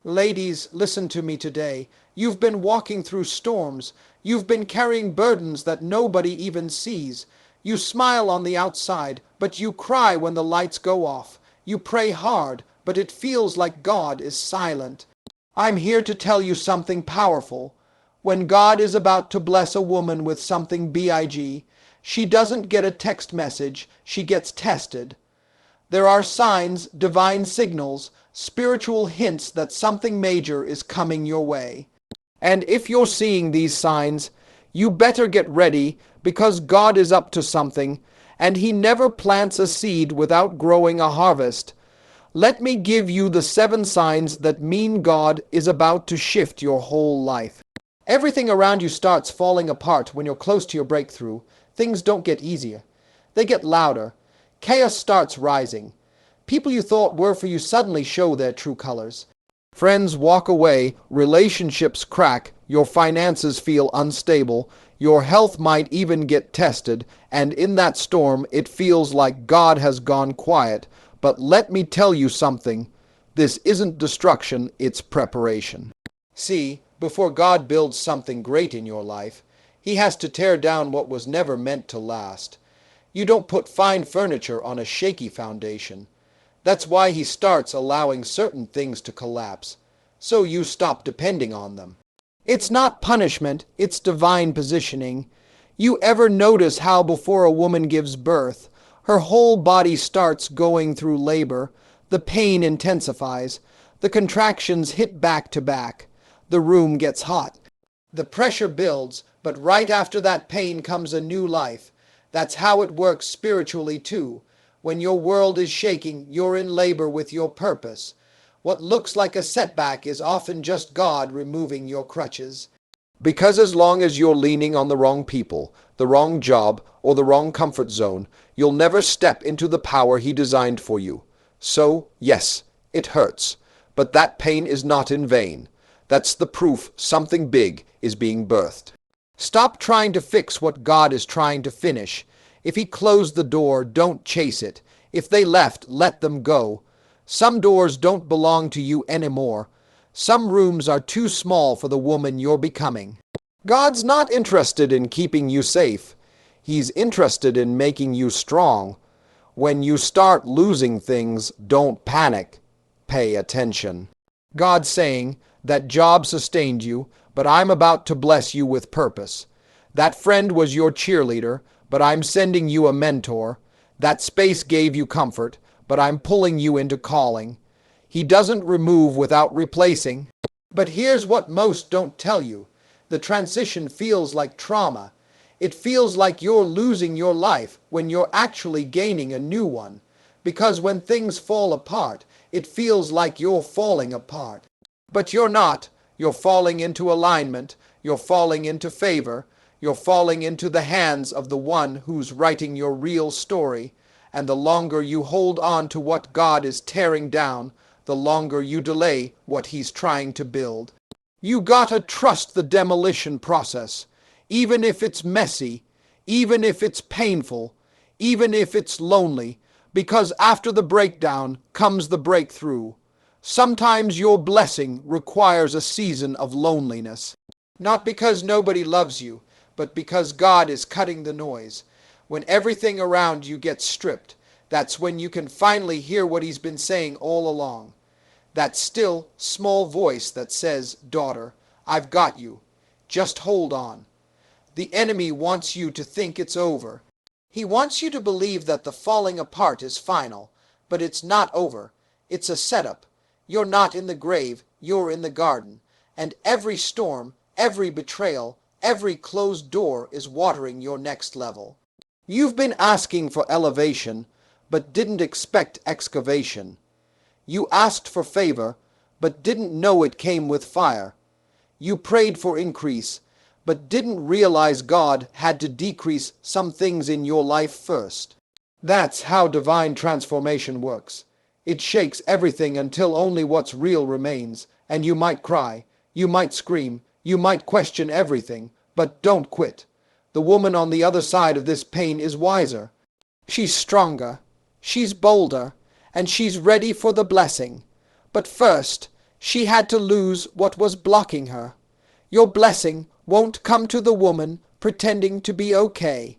Ladies, listen to me today. You've been walking through storms. You've been carrying burdens that nobody even sees. You smile on the outside, but you cry when the lights go off. You pray hard, but it feels like God is silent. I'm here to tell you something powerful. When God is about to bless a woman with something big, she doesn't get a text message, she gets tested. There are signs, divine signals, spiritual hints that something major is coming your way. And if you're seeing these signs, you better get ready because God is up to something, and He never plants a seed without growing a harvest. Let me give you the 7 signs that mean God is about to shift your whole life. Everything around you starts falling apart when you're close to your breakthrough. Things don't get easier. They get louder. Chaos starts rising. People you thought were for you suddenly show their true colors. Friends walk away, relationships crack, your finances feel unstable, your health might even get tested, and in that storm it feels like God has gone quiet. But let me tell you something. This isn't destruction, it's preparation. See, before God builds something great in your life, He has to tear down what was never meant to last. You don't put fine furniture on a shaky foundation. That's why He starts allowing certain things to collapse, so you stop depending on them. It's not punishment, it's divine positioning. You ever notice how before a woman gives birth, her whole body starts going through labor, the pain intensifies, the contractions hit back to back, the room gets hot. The pressure builds, but right after that pain comes a new life. That's how it works spiritually too. When your world is shaking, you're in labor with your purpose. What looks like a setback is often just God removing your crutches. Because as long as you're leaning on the wrong people, the wrong job, or the wrong comfort zone, you'll never step into the power He designed for you. So, yes, it hurts, but that pain is not in vain. That's the proof something big is being birthed. Stop trying to fix what God is trying to finish. If He closed the door, don't chase it. If they left, let them go. Some doors don't belong to you anymore. Some rooms are too small for the woman you're becoming. God's not interested in keeping you safe. He's interested in making you strong. When you start losing things, don't panic. Pay attention. God's saying, that job sustained you, but I'm about to bless you with purpose. That friend was your cheerleader, but I'm sending you a mentor. That space gave you comfort, but I'm pulling you into calling. He doesn't remove without replacing. But here's what most don't tell you. The transition feels like trauma. It feels like you're losing your life when you're actually gaining a new one. Because when things fall apart, it feels like you're falling apart. But you're not. You're falling into alignment. You're falling into favor. You're falling into the hands of the one who's writing your real story. And the longer you hold on to what God is tearing down, the longer you delay what He's trying to build. You gotta trust the demolition process, even if it's messy, even if it's painful, even if it's lonely, because after the breakdown comes the breakthrough. Sometimes your blessing requires a season of loneliness. Not because nobody loves you, but because God is cutting the noise. When everything around you gets stripped, that's when you can finally hear what He's been saying all along. That still, small voice that says, "Daughter, I've got you. Just hold on." The enemy wants you to think it's over. He wants you to believe that the falling apart is final, but it's not over. It's a setup. You're not in the grave, you're in the garden. And every storm, every betrayal, every closed door is watering your next level. You've been asking for elevation, but didn't expect excavation. You asked for favor, but didn't know it came with fire. You prayed for increase, but didn't realize God had to decrease some things in your life first. That's how divine transformation works. It shakes everything until only what's real remains, and you might cry, you might scream, you might question everything, but don't quit. The woman on the other side of this pain is wiser. She's stronger, she's bolder, and she's ready for the blessing. But first, She had to lose what was blocking her. Your blessing won't come to the woman pretending to be okay.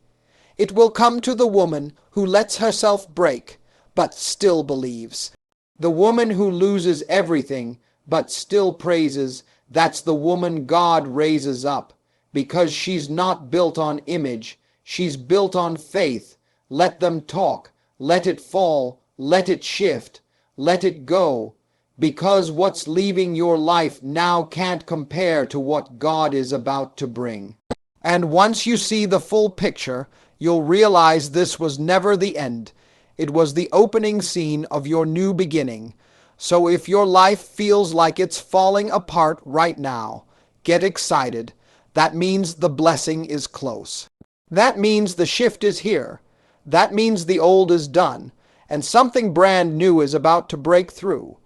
It will come to the woman who lets herself break, but still believes. The woman who loses everything, but still praises, that's the woman God raises up, because she's not built on image, she's built on faith. Let them talk, let it fall, let it shift, let it go, because what's leaving your life now can't compare to what God is about to bring. And once you see the full picture, you'll realize this was never the end. It was the opening scene of your new beginning. So if your life feels like it's falling apart right now, get excited. That means the blessing is close. That means the shift is here. That means the old is done, and something brand new is about to break through.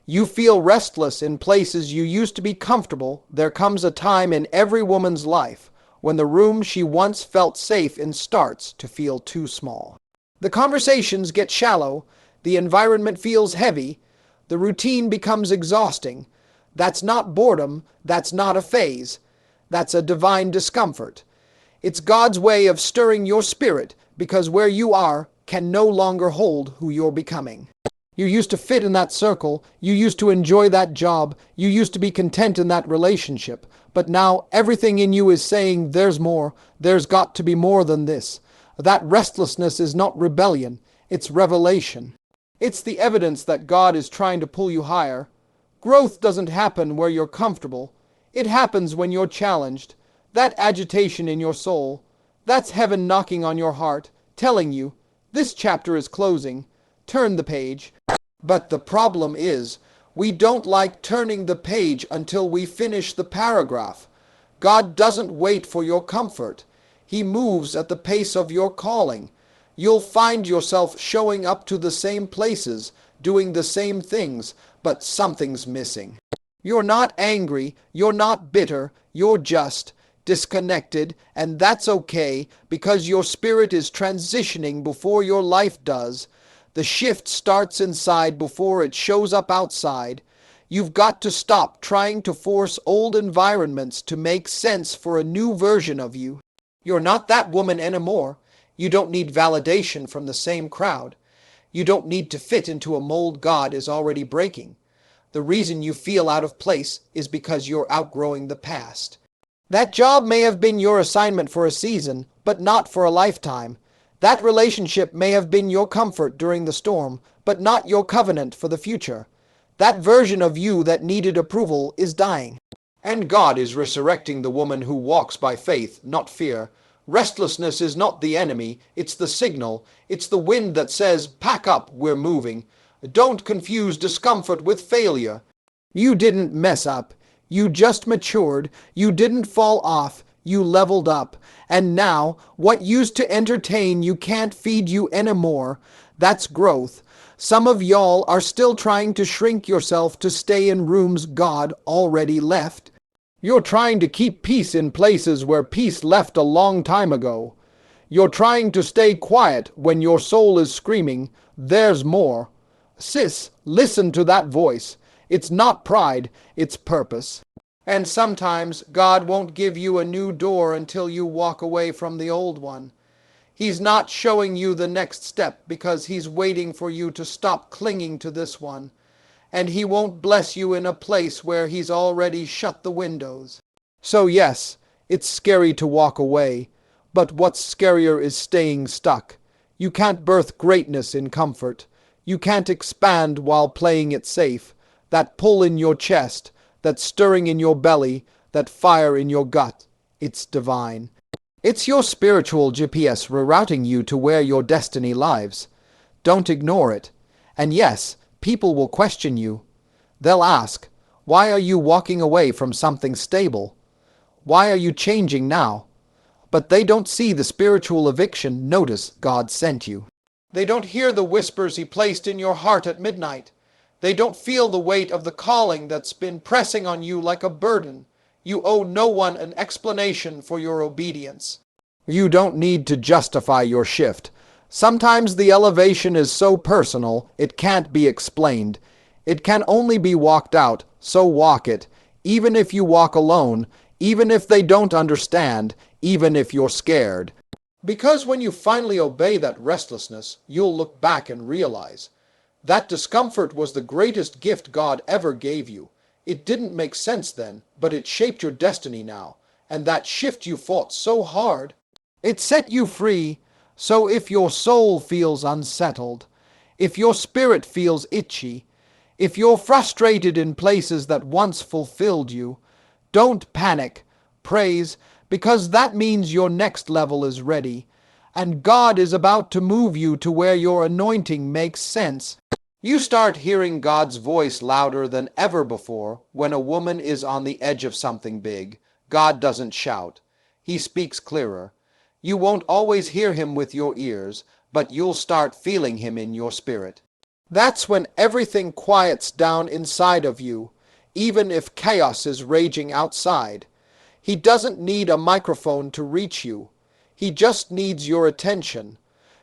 You feel restless in places you used to be comfortable. There comes a time in every woman's life when the room she once felt safe in starts to feel too small. The conversations get shallow, the environment feels heavy, the routine becomes exhausting. That's not boredom, that's not a phase. That's a divine discomfort. It's God's way of stirring your spirit, because where you are can no longer hold who you're becoming. You used to fit in that circle, you used to enjoy that job, you used to be content in that relationship, but now everything in you is saying there's more, there's got to be more than this. That restlessness is not rebellion, it's revelation. It's the evidence that God is trying to pull you higher. Growth doesn't happen where you're comfortable. It happens when you're challenged. That agitation in your soul, that's heaven knocking on your heart, telling you, this chapter is closing. Turn the page. But the problem is, we don't like turning the page until we finish the paragraph. God doesn't wait for your comfort. He moves at the pace of your calling. You'll find yourself showing up to the same places, doing the same things, but something's missing. You're not angry, you're not bitter, you're just disconnected, and that's okay, because your spirit is transitioning before your life does. The shift starts inside before it shows up outside. You've got to stop trying to force old environments to make sense for a new version of you. You're not that woman anymore. You don't need validation from the same crowd. You don't need to fit into a mold God is already breaking. The reason you feel out of place is because you're outgrowing the past. That job may have been your assignment for a season, but not for a lifetime. That relationship may have been your comfort during the storm, but not your covenant for the future. That version of you that needed approval is dying. And God is resurrecting the woman who walks by faith, not fear. Restlessness is not the enemy, it's the signal. It's the wind that says, pack up, we're moving. Don't confuse discomfort with failure. You didn't mess up. You just matured. You didn't fall off. You leveled up. And now, what used to entertain you can't feed you anymore. That's growth. Some of y'all are still trying to shrink yourself to stay in rooms God already left. You're trying to keep peace in places where peace left a long time ago. You're trying to stay quiet when your soul is screaming, there's more. Sis, listen to that voice. It's not pride, it's purpose. And sometimes God won't give you a new door until you walk away from the old one. He's not showing you the next step because he's waiting for you to stop clinging to this one. And he won't bless you in a place where he's already shut the windows. So yes, it's scary to walk away, but what's scarier is staying stuck. You can't birth greatness in comfort. You can't expand while playing it safe. That pull in your chest, that stirring in your belly, that fire in your gut, it's divine. It's your spiritual GPS rerouting you to where your destiny lies. Don't ignore it. And yes, people will question you. They'll ask, why are you walking away from something stable? Why are you changing now? But they don't see the spiritual eviction notice God sent you. They don't hear the whispers he placed in your heart at midnight. They don't feel the weight of the calling that's been pressing on you like a burden. You owe no one an explanation for your obedience. You don't need to justify your shift. Sometimes the elevation is so personal, it can't be explained. It can only be walked out, So walk it, even if you walk alone, even if they don't understand, even if you're scared. Because when you finally obey that restlessness, you'll look back and realize that discomfort was the greatest gift God ever gave you. It didn't make sense then, but it shaped your destiny now. And that shift you fought so hard, it set you free. So if your soul feels unsettled, if your spirit feels itchy, if you're frustrated in places that once fulfilled you, don't panic. Praise, because that means your next level is ready, and God is about to move you to where your anointing makes sense. You start hearing God's voice louder than ever before when a woman is on the edge of something big. God doesn't shout. He speaks clearer. You won't always hear him with your ears, but you'll start feeling him in your spirit. That's when everything quiets down inside of you, even if chaos is raging outside. He doesn't need a microphone to reach you. He just needs your attention.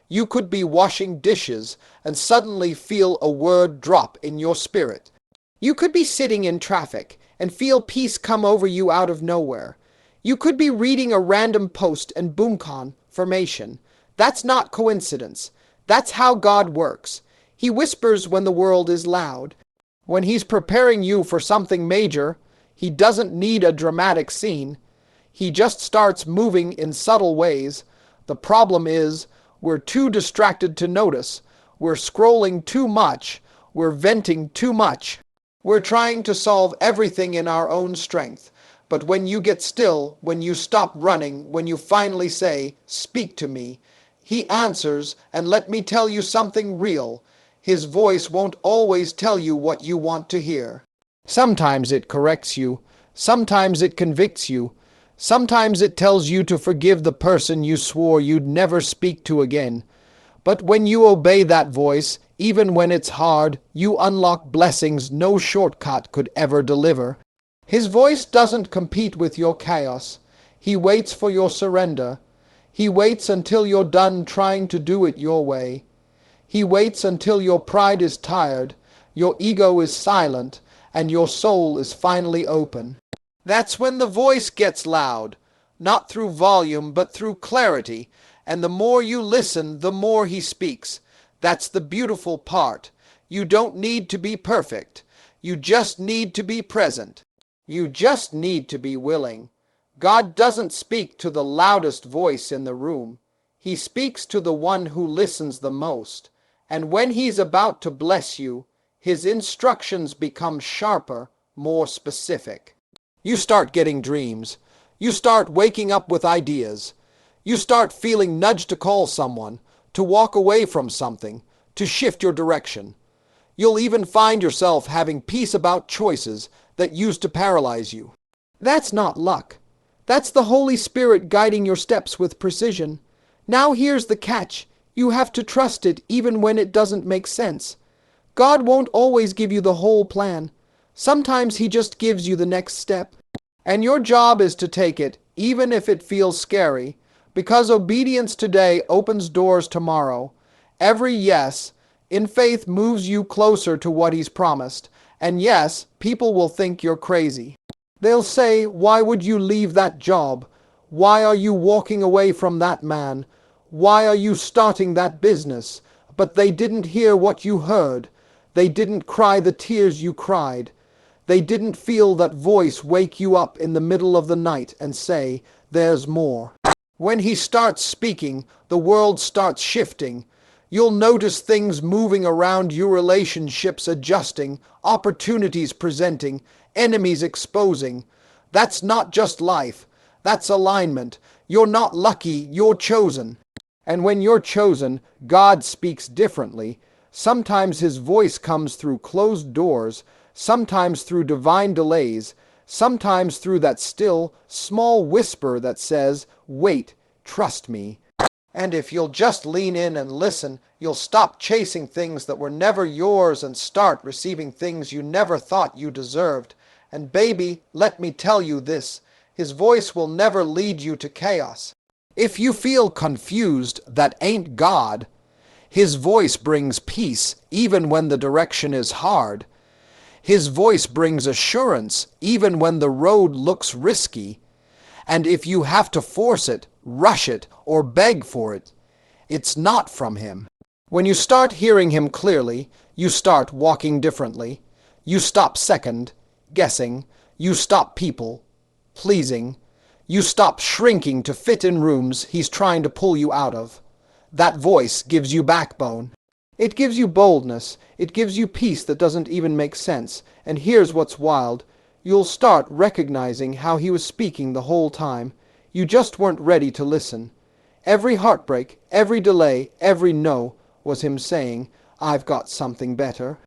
You could be washing dishes and suddenly feel a word drop in your spirit. You could be sitting in traffic and feel peace come over you out of nowhere. You could be reading a random post and boom confirmation. That's not coincidence. That's how God works. He whispers when the world is loud. When he's preparing you for something major, he doesn't need a dramatic scene. He just starts moving in subtle ways. The problem is, we're too distracted to notice. We're scrolling too much. We're venting too much. We're trying to solve everything in our own strength. But when you get still, when you stop running, when you finally say, "Speak to me," he answers, and let me tell you something real. His voice won't always tell you what you want to hear. Sometimes it corrects you. Sometimes it convicts you. Sometimes it tells you to forgive the person you swore you'd never speak to again. But when you obey that voice, even when it's hard, you unlock blessings no shortcut could ever deliver. His voice doesn't compete with your chaos. He waits for your surrender. He waits until you're done trying to do it your way. He waits until your pride is tired, your ego is silent, and your soul is finally open. That's when the voice gets loud, not through volume but through clarity, and the more you listen, the more he speaks. That's the beautiful part. You don't need to be perfect. You just need to be present. You just need to be willing. God doesn't speak to the loudest voice in the room. He speaks to the one who listens the most. And when he's about to bless you, his instructions become sharper, more specific. You start getting dreams. You start waking up with ideas. You start feeling nudged to call someone, to walk away from something, to shift your direction. You'll even find yourself having peace about choices that used to paralyze you. That's not luck. That's the Holy Spirit guiding your steps with precision. Now here's the catch. You have to trust it even when it doesn't make sense. God won't always give you the whole plan. Sometimes he just gives you the next step. And your job is to take it, even if it feels scary, because obedience today opens doors tomorrow. Every yes in faith moves you closer to what he's promised. And yes, people will think you're crazy. They'll say, "Why would you leave that job? Why are you walking away from that man? Why are you starting that business?" But they didn't hear what you heard. They didn't cry the tears you cried. They didn't feel that voice wake you up in the middle of the night and say, "There's more." When he starts speaking, the world starts shifting. You'll notice things moving around you, relationships adjusting, opportunities presenting, enemies exposing. That's not just life. That's alignment. You're not lucky, you're chosen. And when you're chosen, God speaks differently. Sometimes his voice comes through closed doors, sometimes through divine delays, sometimes through that still, small whisper that says, "Wait, trust me." And if you'll just lean in and listen, you'll stop chasing things that were never yours and start receiving things you never thought you deserved. And baby, let me tell you this, his voice will never lead you to chaos. If you feel confused, that ain't God. His voice brings peace even when the direction is hard. His voice brings assurance even when the road looks risky. And if you have to force it, rush it, or beg for it, it's not from him. When you start hearing him clearly, you start walking differently. You stop second, guessing. You stop people, pleasing. You stop shrinking to fit in rooms he's trying to pull you out of. That voice gives you backbone. It gives you boldness. It gives you peace that doesn't even make sense. And here's what's wild. You'll start recognizing how he was speaking the whole time. You just weren't ready to listen. Every heartbreak, every delay, every no was him saying, "I've got something better."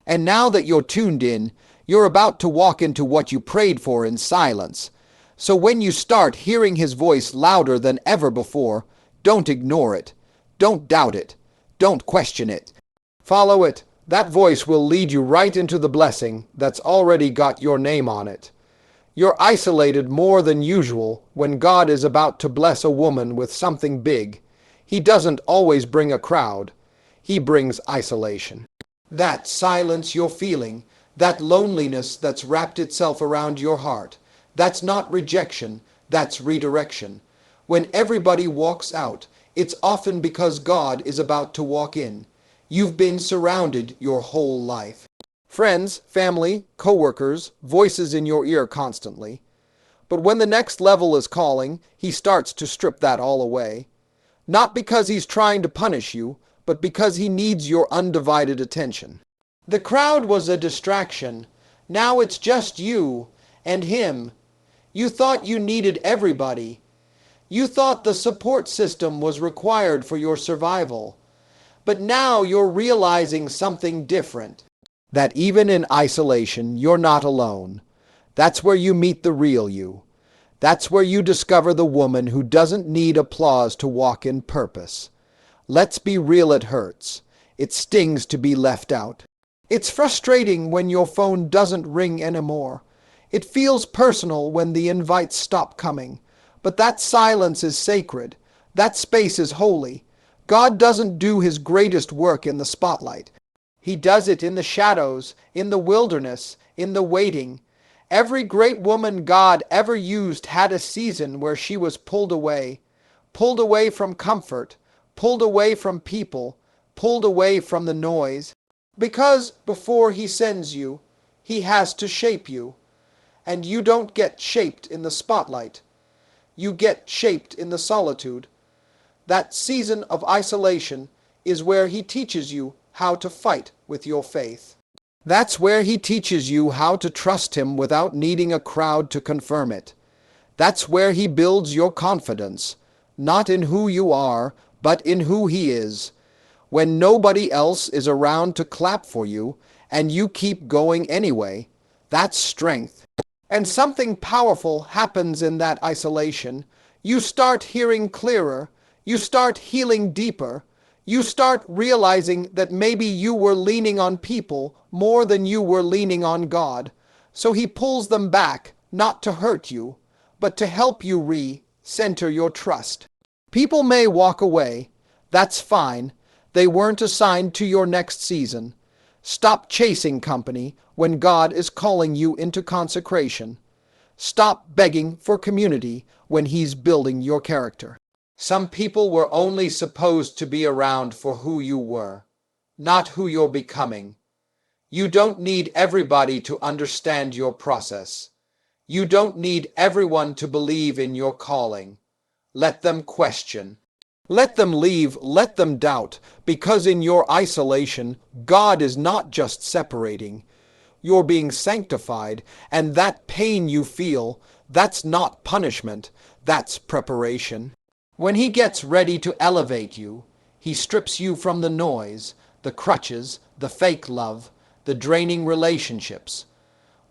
And now that you're tuned in, you're about to walk into what you prayed for in silence. So when you start hearing his voice louder than ever before, don't ignore it. Don't doubt it. Don't question it. Follow it. That voice will lead you right into the blessing that's already got your name on it. You're isolated more than usual when God is about to bless a woman with something big. He doesn't always bring a crowd. He brings isolation. That silence you're feeling, that loneliness that's wrapped itself around your heart, that's not rejection, that's redirection. When everybody walks out, it's often because God is about to walk in. You've been surrounded your whole life. Friends, family, coworkers, voices in your ear constantly. But when the next level is calling, he starts to strip that all away. Not because he's trying to punish you, but because he needs your undivided attention. The crowd was a distraction. Now it's just you and him. You thought you needed everybody. You thought the support system was required for your survival. But now you're realizing something different. That even in isolation, you're not alone. That's where you meet the real you. That's where you discover the woman who doesn't need applause to walk in purpose. Let's be real, it hurts. It stings to be left out. It's frustrating when your phone doesn't ring anymore. It feels personal when the invites stop coming. But that silence is sacred. That space is holy. God doesn't do his greatest work in the spotlight. He does it in the shadows, in the wilderness, in the waiting. Every great woman God ever used had a season where she was pulled away from comfort, pulled away from people, pulled away from the noise. Because before he sends you, he has to shape you. And you don't get shaped in the spotlight. You get shaped in the solitude. That season of isolation is where he teaches you how to fight with your faith. That's where he teaches you how to trust him without needing a crowd to confirm it. That's where he builds your confidence, not in who you are, but in who he is. When nobody else is around to clap for you, and you keep going anyway, that's strength. And something powerful happens in that isolation. You start hearing clearer. You start healing deeper. You start realizing that maybe you were leaning on people more than you were leaning on God. So he pulls them back, not to hurt you, but to help you re-center your trust. People may walk away. That's fine. They weren't assigned to your next season. Stop chasing company when God is calling you into consecration. Stop begging for community when he's building your character. Some people were only supposed to be around for who you were, not who you're becoming. You don't need everybody to understand your process. You don't need everyone to believe in your calling. Let them question. Let them leave, let them doubt, because in your isolation, God is not just separating. You're being sanctified, and that pain you feel, that's not punishment, that's preparation. When he gets ready to elevate you, he strips you from the noise, the crutches, the fake love, the draining relationships.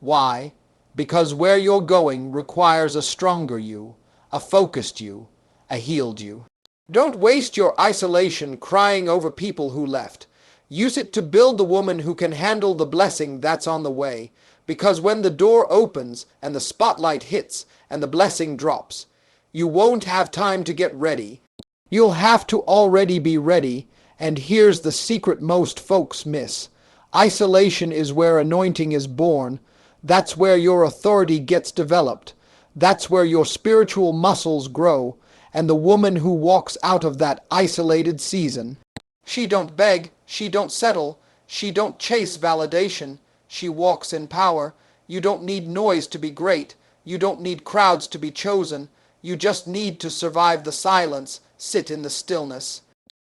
Why? Because where you're going requires a stronger you, a focused you, a healed you. Don't waste your isolation crying over people who left. Use it to build the woman who can handle the blessing that's on the way. Because when the door opens and the spotlight hits and the blessing drops, you won't have time to get ready. You'll have to already be ready. And here's the secret most folks miss. Isolation is where anointing is born. That's where your authority gets developed. That's where your spiritual muscles grow. And the woman who walks out of that isolated season, she don't beg, she don't settle, she don't chase validation. She walks in power. You don't need noise to be great. You don't need crowds to be chosen. You just need to survive the silence, sit in the stillness.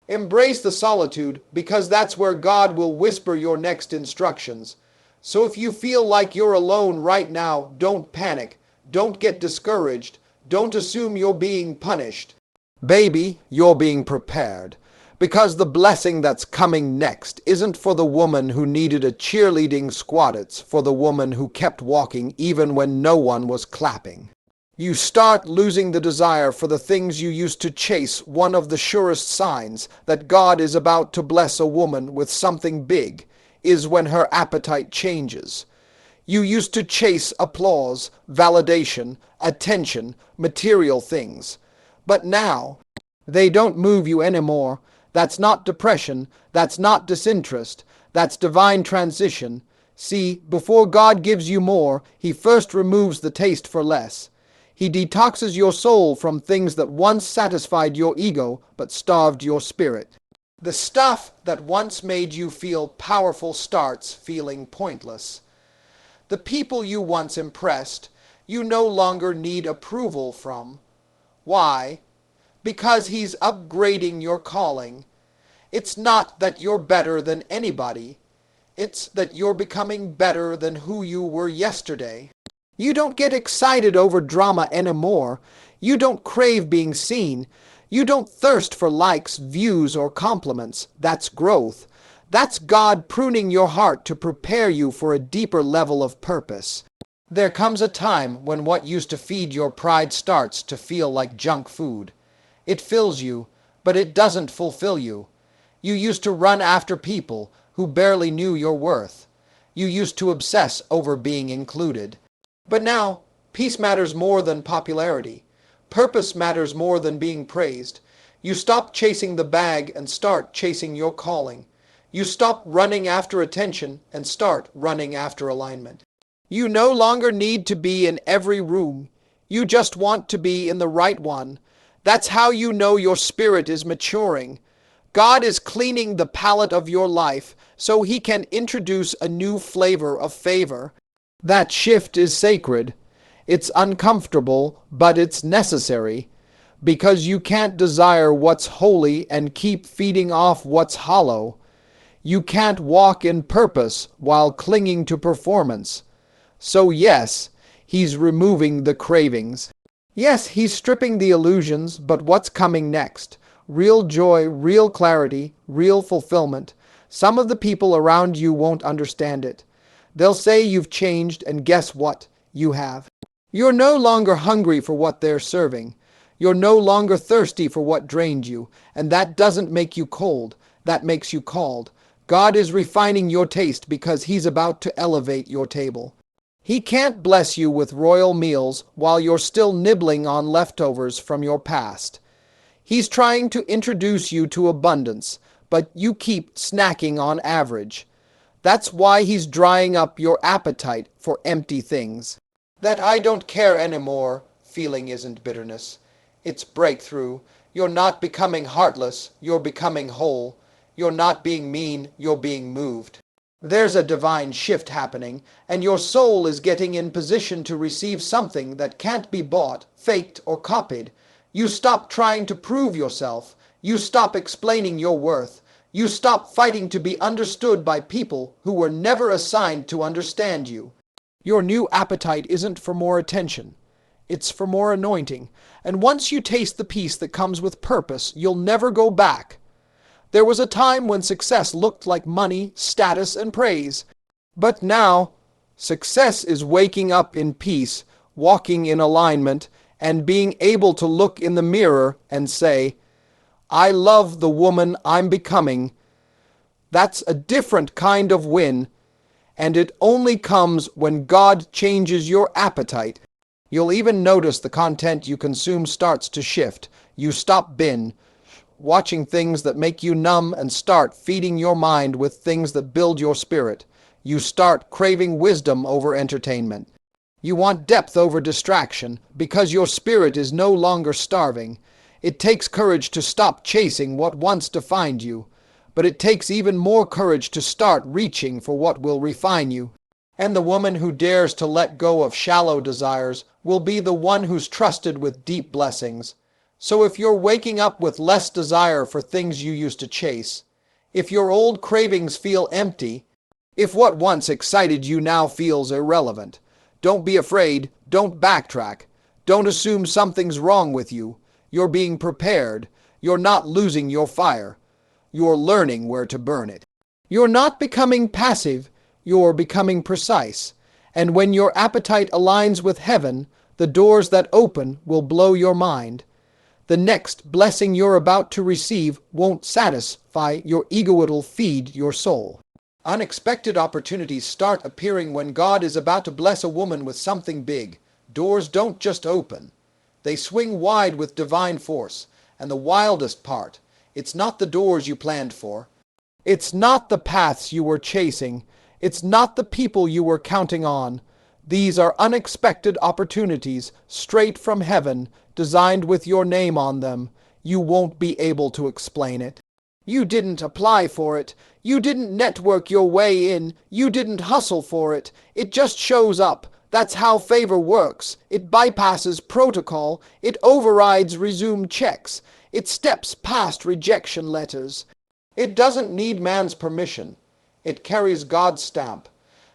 Embrace the solitude, because that's where God will whisper your next instructions. So if you feel like you're alone right now, don't panic. Don't get discouraged. Don't assume you're being punished. Baby, you're being prepared. Because the blessing that's coming next isn't for the woman who needed a cheerleading squad, it's for the woman who kept walking even when no one was clapping. You start losing the desire for the things you used to chase. One of the surest signs that God is about to bless a woman with something big is when her appetite changes. You used to chase applause, validation, attention, material things. But now, they don't move you anymore. That's not depression. That's not disinterest. That's divine transition. See, before God gives you more, He first removes the taste for less. He detoxes your soul from things that once satisfied your ego but starved your spirit. The stuff that once made you feel powerful starts feeling pointless. The people you once impressed, you no longer need approval from. Why? Because He's upgrading your calling. It's not that you're better than anybody. It's that you're becoming better than who you were yesterday. You don't get excited over drama anymore. You don't crave being seen. You don't thirst for likes, views, or compliments. That's growth. That's God pruning your heart to prepare you for a deeper level of purpose. There comes a time when what used to feed your pride starts to feel like junk food. It fills you, but it doesn't fulfill you. You used to run after people who barely knew your worth. You used to obsess over being included. But now, peace matters more than popularity. Purpose matters more than being praised. You stop chasing the bag and start chasing your calling. You stop running after attention and start running after alignment. You no longer need to be in every room. You just want to be in the right one. That's how you know your spirit is maturing. God is cleaning the palette of your life so He can introduce a new flavor of favor. That shift is sacred. It's uncomfortable, but it's necessary, because you can't desire what's holy and keep feeding off what's hollow. You can't walk in purpose while clinging to performance. So yes, He's removing the cravings. Yes, He's stripping the illusions, but what's coming next? Real joy, real clarity, real fulfillment. Some of the people around you won't understand it. They'll say you've changed, and guess what? You have. You're no longer hungry for what they're serving. You're no longer thirsty for what drained you, and that doesn't make you cold. That makes you called. God is refining your taste because He's about to elevate your table. He can't bless you with royal meals while you're still nibbling on leftovers from your past. He's trying to introduce you to abundance, but you keep snacking on average. That's why He's drying up your appetite for empty things. That I don't care anymore feeling isn't bitterness. It's breakthrough. You're not becoming heartless. You're becoming whole. You're not being mean. You're being moved. There's a divine shift happening, and your soul is getting in position to receive something that can't be bought, faked, or copied. You stop trying to prove yourself. You stop explaining your worth. You stop fighting to be understood by people who were never assigned to understand you. Your new appetite isn't for more attention. It's for more anointing. And once you taste the peace that comes with purpose, you'll never go back. There was a time when success looked like money, status, and praise. But now, success is waking up in peace, walking in alignment, and being able to look in the mirror and say, I love the woman I'm becoming. That's a different kind of win, and it only comes when God changes your appetite. You'll even notice the content you consume starts to shift. You stop watching things that make you numb and start feeding your mind with things that build your spirit. You start craving wisdom over entertainment. You want depth over distraction because your spirit is no longer starving. It takes courage to stop chasing what once defined you, but it takes even more courage to start reaching for what will refine you. And the woman who dares to let go of shallow desires will be the one who's trusted with deep blessings. So if you're waking up with less desire for things you used to chase, if your old cravings feel empty, if what once excited you now feels irrelevant, don't be afraid, don't backtrack, don't assume something's wrong with you. You're being prepared. You're not losing your fire. You're learning where to burn it. You're not becoming passive. You're becoming precise. And when your appetite aligns with heaven, the doors that open will blow your mind. The next blessing you're about to receive won't satisfy your ego, it'll feed your soul. Unexpected opportunities start appearing when God is about to bless a woman with something big. Doors don't just open. They swing wide with divine force. And the wildest part, it's not the doors you planned for. It's not the paths you were chasing. It's not the people you were counting on. These are unexpected opportunities straight from heaven, designed with your name on them. You won't be able to explain it. You didn't apply for it. You didn't network your way in. You didn't hustle for it. It just shows up. That's how favor works. It bypasses protocol. It overrides resume checks. It steps past rejection letters. It doesn't need man's permission. It carries God's stamp.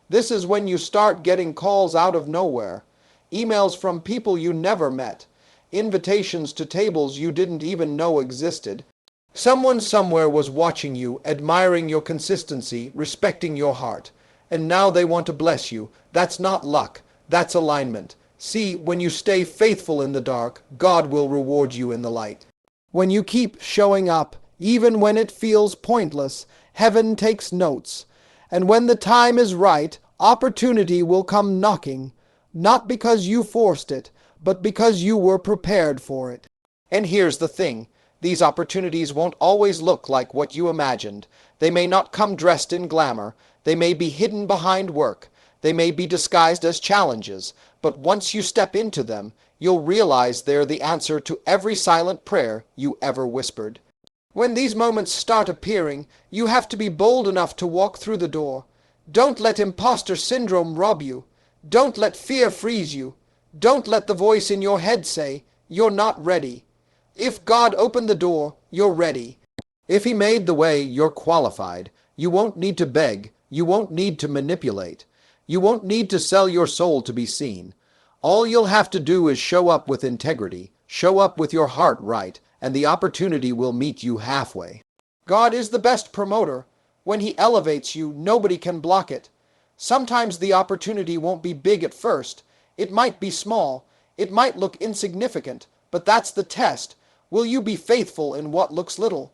This is when you start getting calls out of nowhere, emails from people you never met, invitations to tables you didn't even know existed. Someone somewhere was watching you, admiring your consistency, respecting your heart, and now they want to bless you. That's not luck. That's alignment. See, when you stay faithful in the dark, God will reward you in the light. When you keep showing up, even when it feels pointless, heaven takes notes. And when the time is right, opportunity will come knocking, not because you forced it, but because you were prepared for it. And here's the thing. These opportunities won't always look like what you imagined. They may not come dressed in glamour. They may be hidden behind work. They may be disguised as challenges. But once you step into them, you'll realize they're the answer to every silent prayer you ever whispered. When these moments start appearing, you have to be bold enough to walk through the door. Don't let imposter syndrome rob you. Don't let fear freeze you. Don't let the voice in your head say, "You're not ready." If God opened the door, you're ready. If He made the way, you're qualified. You won't need to beg. You won't need to manipulate. You won't need to sell your soul to be seen. All you'll have to do is show up with integrity, show up with your heart right, and the opportunity will meet you halfway. God is the best promoter. When He elevates you, nobody can block it. Sometimes the opportunity won't be big at first. It might be small. It might look insignificant, but that's the test. Will you be faithful in what looks little?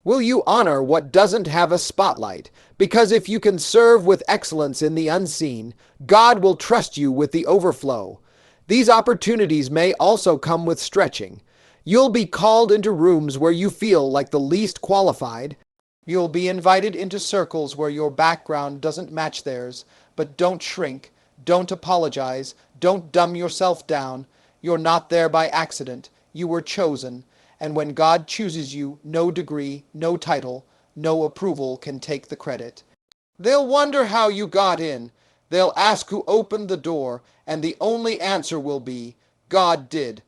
Will you honor what doesn't have a spotlight? Because if you can serve with excellence in the unseen, God will trust you with the overflow. These opportunities may also come with stretching. You'll be called into rooms where you feel like the least qualified. You'll be invited into circles where your background doesn't match theirs. But don't shrink. Don't apologize. Don't dumb yourself down. You're not there by accident. You were chosen. And when God chooses you, no degree, no title, no approval can take the credit. They'll wonder how you got in. They'll ask who opened the door, and the only answer will be, God did.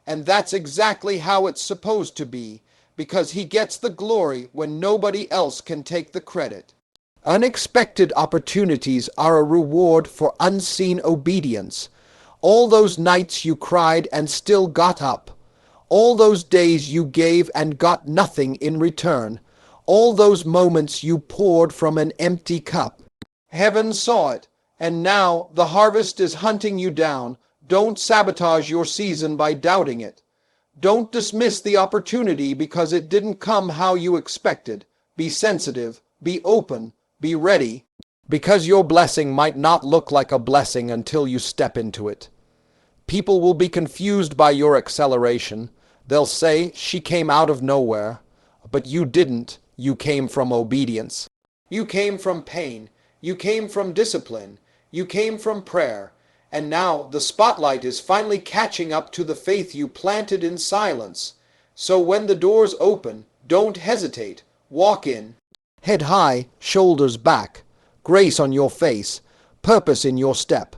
And that's exactly how it's supposed to be, because He gets the glory when nobody else can take the credit. Unexpected opportunities are a reward for unseen obedience. All those nights you cried and still got up. All those days you gave and got nothing in return. All those moments you poured from an empty cup. Heaven saw it, and now the harvest is hunting you down. Don't sabotage your season by doubting it. Don't dismiss the opportunity because it didn't come how you expected. Be sensitive, be open, be ready, because your blessing might not look like a blessing until you step into it. People will be confused by your acceleration. They'll say, she came out of nowhere. But you didn't. You came from obedience. You came from pain. You came from discipline. You came from prayer. And now the spotlight is finally catching up to the faith you planted in silence. So when the doors open, don't hesitate. Walk in. Head high, shoulders back. Grace on your face. Purpose in your step.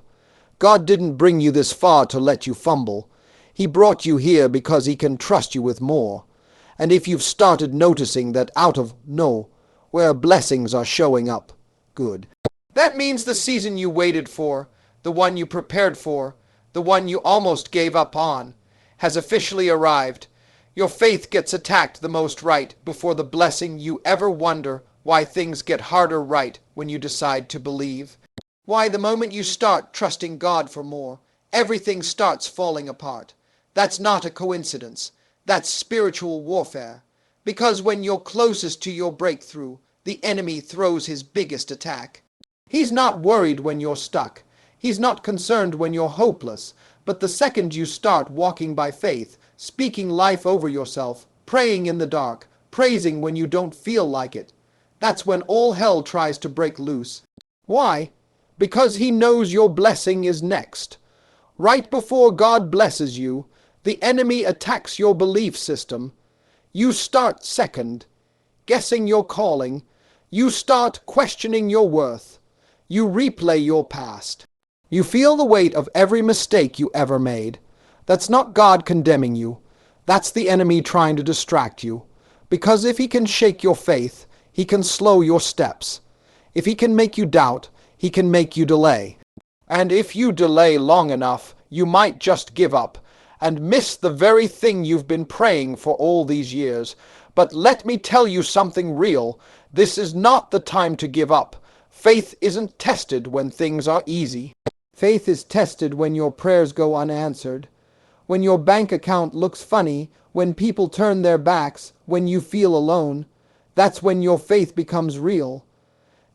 God didn't bring you this far to let you fumble. He brought you here because he can trust you with more. And if you've started noticing that out of where blessings are showing up, good. That means the season you waited for, the one you prepared for, the one you almost gave up on, has officially arrived. Your faith gets attacked the most right before the blessing you ever wonder why things get harder right when you decide to believe. Why the moment you start trusting God for more, everything starts falling apart. That's not a coincidence. That's spiritual warfare. Because when you're closest to your breakthrough, the enemy throws his biggest attack. He's not worried when you're stuck. He's not concerned when you're hopeless. But the second you start walking by faith, speaking life over yourself, praying in the dark, praising when you don't feel like it, that's when all hell tries to break loose. Why? Because he knows your blessing is next. Right before God blesses you, the enemy attacks your belief system. You start second, guessing your calling. You start questioning your worth. You replay your past. You feel the weight of every mistake you ever made. That's not God condemning you. That's the enemy trying to distract you. Because if he can shake your faith, he can slow your steps. If he can make you doubt, he can make you delay. And if you delay long enough, you might just give up and miss the very thing you've been praying for all these years. But let me tell you something real. This is not the time to give up. Faith isn't tested when things are easy. Faith is tested when your prayers go unanswered, when your bank account looks funny, when people turn their backs, when you feel alone. That's when your faith becomes real.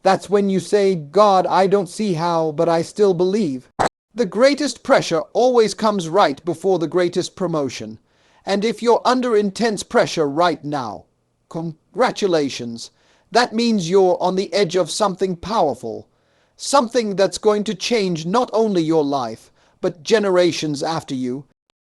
That's when you say, God, I don't see how, but I still believe. The greatest pressure always comes right before the greatest promotion. And if you're under intense pressure right now, congratulations. That means you're on the edge of something powerful. Something that's going to change not only your life, but generations after you.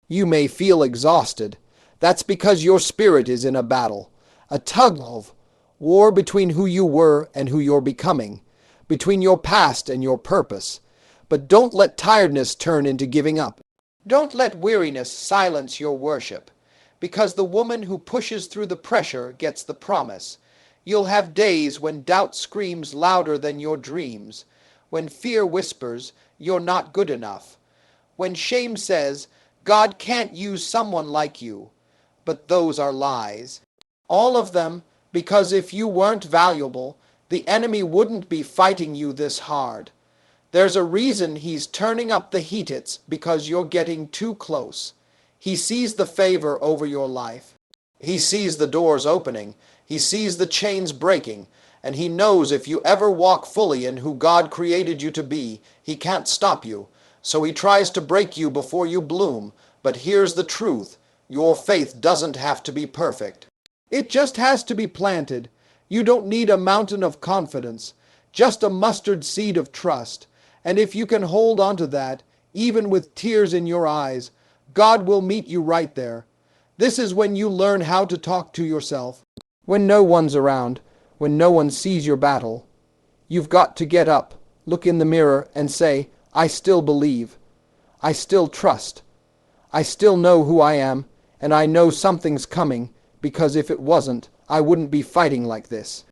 You may feel exhausted. That's because your spirit is in a battle. A tug of war between who you were and who you're becoming. Between your past and your purpose. But don't let tiredness turn into giving up. Don't let weariness silence your worship, because the woman who pushes through the pressure gets the promise. You'll have days when doubt screams louder than your dreams, when fear whispers, you're not good enough, when shame says, God can't use someone like you. But those are lies. All of them, because if you weren't valuable, the enemy wouldn't be fighting you this hard. There's a reason he's turning up the heat. It's because you're getting too close. He sees the favor over your life. He sees the doors opening. He sees the chains breaking. And he knows if you ever walk fully in who God created you to be, he can't stop you. So he tries to break you before you bloom. But here's the truth. Your faith doesn't have to be perfect. It just has to be planted. You don't need a mountain of confidence, just a mustard seed of trust. And if you can hold on to that, even with tears in your eyes, God will meet you right there. This is when you learn how to talk to yourself. When no one's around, when no one sees your battle, you've got to get up, look in the mirror, and say, I still believe. I still trust. I still know who I am, and I know something's coming, because if it wasn't, I wouldn't be fighting like this.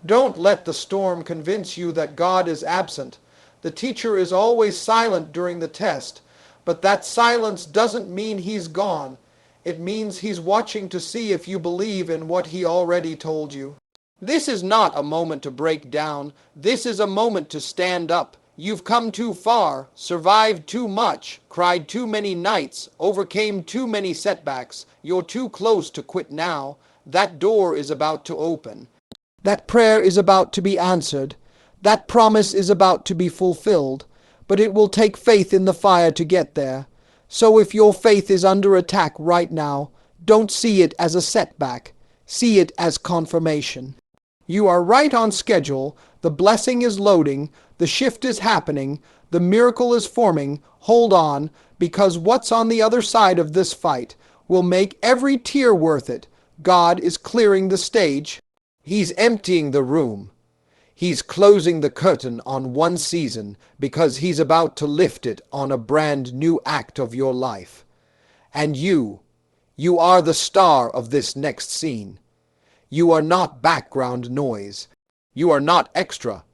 Don't let the storm convince you that God is absent. The teacher is always silent during the test, but that silence doesn't mean he's gone. It means he's watching to see if you believe in what he already told you. This is not a moment to break down. This is a moment to stand up. You've come too far, survived too much, cried too many nights, overcame too many setbacks. You're too close to quit now. That door is about to open. That prayer is about to be answered. That promise is about to be fulfilled, but it will take faith in the fire to get there. So if your faith is under attack right now, don't see it as a setback. See it as confirmation. You are right on schedule. The blessing is loading. The shift is happening. The miracle is forming. Hold on, because what's on the other side of this fight will make every tear worth it. God is clearing the stage. He's emptying the room. He's closing the curtain on one season because he's about to lift it on a brand new act of your life. And you are the star of this next scene. You are not background noise. You are not extra.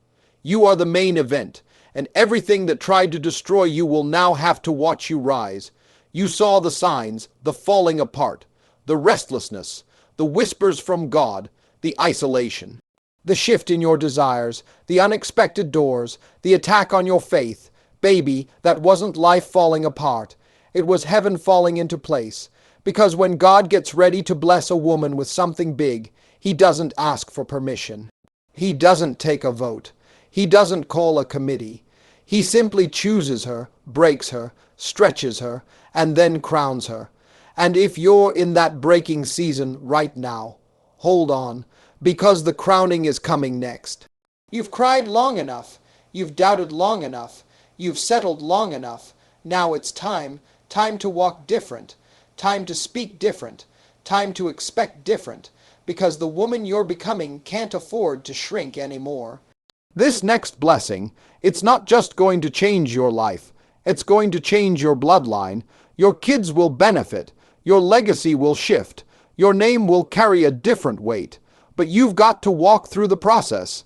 You are the main event, and everything that tried to destroy you will now have to watch you rise. You saw the signs, the falling apart, the restlessness, the whispers from God, the isolation, the shift in your desires, the unexpected doors, the attack on your faith. Baby, that wasn't life falling apart. It was heaven falling into place. Because when God gets ready to bless a woman with something big, he doesn't ask for permission. He doesn't take a vote. He doesn't call a committee. He simply chooses her, breaks her, stretches her, and then crowns her. And if you're in that breaking season right now, hold on, because the crowning is coming next. You've cried long enough. You've doubted long enough. You've settled long enough. Now it's time to walk different, time to speak different, time to expect different, because the woman you're becoming can't afford to shrink anymore. This next blessing, it's not just going to change your life, it's going to change your bloodline. Your kids will benefit, your legacy will shift, your name will carry a different weight. But you've got to walk through the process.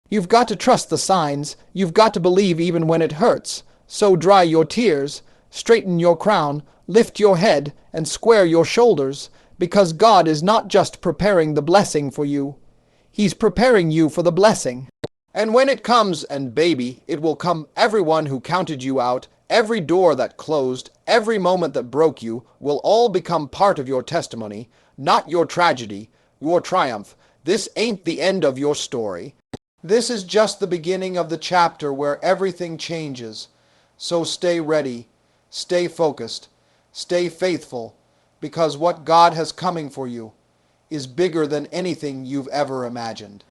You've got to trust the signs, you've got to believe even when it hurts. So dry your tears, straighten your crown, lift your head, and square your shoulders, because God is not just preparing the blessing for you. He's preparing you for the blessing. And when it comes, and baby, it will come, everyone who counted you out, every door that closed, every moment that broke you, will all become part of your testimony, not your tragedy, your triumph. This ain't the end of your story. This is just the beginning of the chapter where everything changes. So stay ready, stay focused, stay faithful, because what God has coming for you is bigger than anything you've ever imagined.